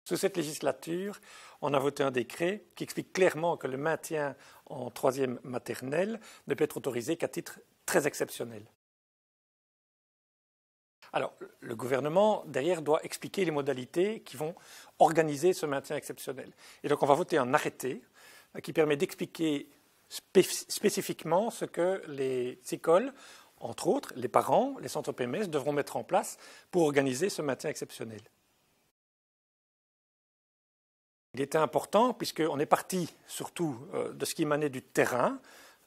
Sous cette législature, on a voté un décret qui explique clairement que le maintien en troisième maternelle ne peut être autorisé qu'à titre très exceptionnel. Alors, le gouvernement, derrière, doit expliquer les modalités qui vont organiser ce maintien exceptionnel. Et donc, on va voter un arrêté qui permet d'expliquer spécifiquement ce que les écoles, entre autres, les parents, les centres PMS, devront mettre en place pour organiser ce maintien exceptionnel. Il était important puisqu'on est parti surtout de ce qui émanait du terrain,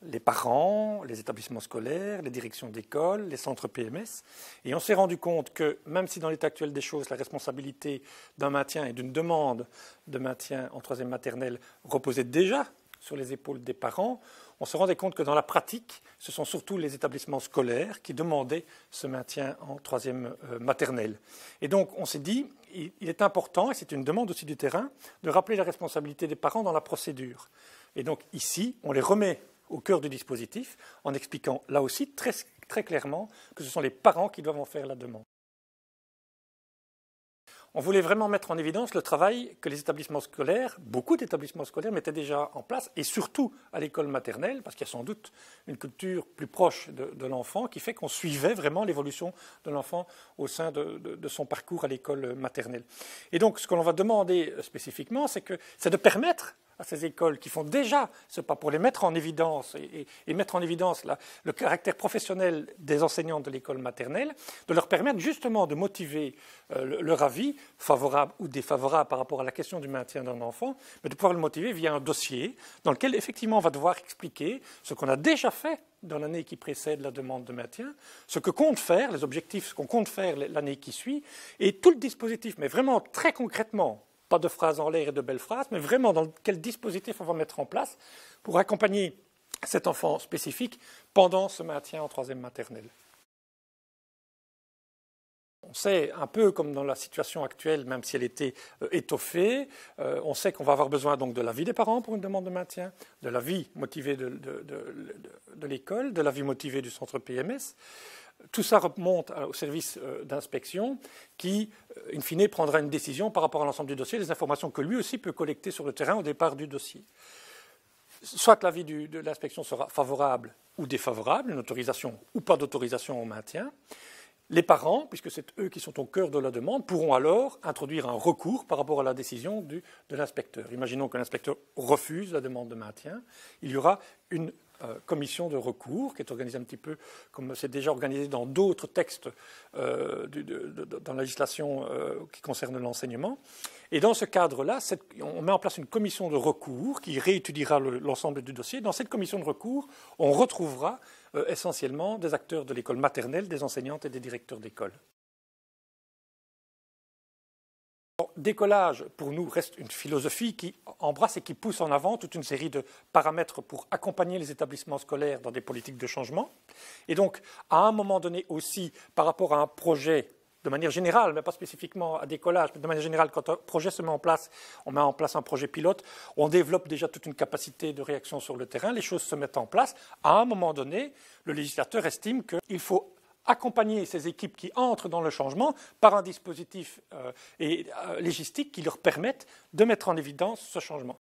les parents, les établissements scolaires, les directions d'école, les centres PMS. Et on s'est rendu compte que même si dans l'état actuel des choses, la responsabilité d'un maintien et d'une demande de maintien en troisième maternelle reposait déjà sur les épaules des parents, on se rendait compte que dans la pratique, ce sont surtout les établissements scolaires qui demandaient ce maintien en troisième maternelle. Et donc on s'est dit, il est important, et c'est une demande aussi du terrain, de rappeler la responsabilité des parents dans la procédure. Et donc ici, on les remet au cœur du dispositif en expliquant là aussi très clairement que ce sont les parents qui doivent en faire la demande. On voulait vraiment mettre en évidence le travail que les établissements scolaires, beaucoup d'établissements scolaires, mettaient déjà en place, et surtout à l'école maternelle, parce qu'il y a sans doute une culture plus proche de l'enfant qui fait qu'on suivait vraiment l'évolution de l'enfant au sein de son parcours à l'école maternelle. Et donc, ce que l'on va demander spécifiquement, c'est de permettre à ces écoles qui font déjà ce pas pour les mettre en évidence et mettre en évidence le caractère professionnel des enseignants de l'école maternelle, de leur permettre justement de motiver leur avis, favorable ou défavorable par rapport à la question du maintien d'un enfant, mais de pouvoir le motiver via un dossier dans lequel effectivement on va devoir expliquer ce qu'on a déjà fait dans l'année qui précède la demande de maintien, ce que compte faire, les objectifs, ce qu'on compte faire l'année qui suit, et tout le dispositif, mais vraiment très concrètement. Pas de phrases en l'air et de belles phrases, mais vraiment dans quel dispositif on va mettre en place pour accompagner cet enfant spécifique pendant ce maintien en troisième maternelle. On sait, un peu comme dans la situation actuelle, même si elle était étoffée, on sait qu'on va avoir besoin donc de l'avis des parents pour une demande de maintien, de l'avis motivé de l'école, de l'avis motivé du centre PMS. Tout ça remonte au service d'inspection qui, in fine, prendra une décision par rapport à l'ensemble du dossier, les informations que lui aussi peut collecter sur le terrain au départ du dossier. Soit l'avis de l'inspection sera favorable ou défavorable, une autorisation ou pas d'autorisation au maintien. Les parents, puisque c'est eux qui sont au cœur de la demande, pourront alors introduire un recours par rapport à la décision de l'inspecteur. Imaginons que l'inspecteur refuse la demande de maintien. Il y aura une commission de recours qui est organisée un petit peu comme c'est déjà organisé dans d'autres textes dans la législation qui concerne l'enseignement. Et dans ce cadre-là, on met en place une commission de recours qui réétudiera l'ensemble du dossier. Dans cette commission de recours, on retrouvera essentiellement des acteurs de l'école maternelle, des enseignantes et des directeurs d'école. Décollage, pour nous, reste une philosophie qui embrasse et qui pousse en avant toute une série de paramètres pour accompagner les établissements scolaires dans des politiques de changement. Et donc, à un moment donné aussi, par rapport à un projet, de manière générale, mais pas spécifiquement à décollage, mais de manière générale, quand un projet se met en place, on met en place un projet pilote, on développe déjà toute une capacité de réaction sur le terrain, les choses se mettent en place. À un moment donné, le législateur estime qu'il faut accompagner ces équipes qui entrent dans le changement par un dispositif légistique qui leur permette de mettre en évidence ce changement.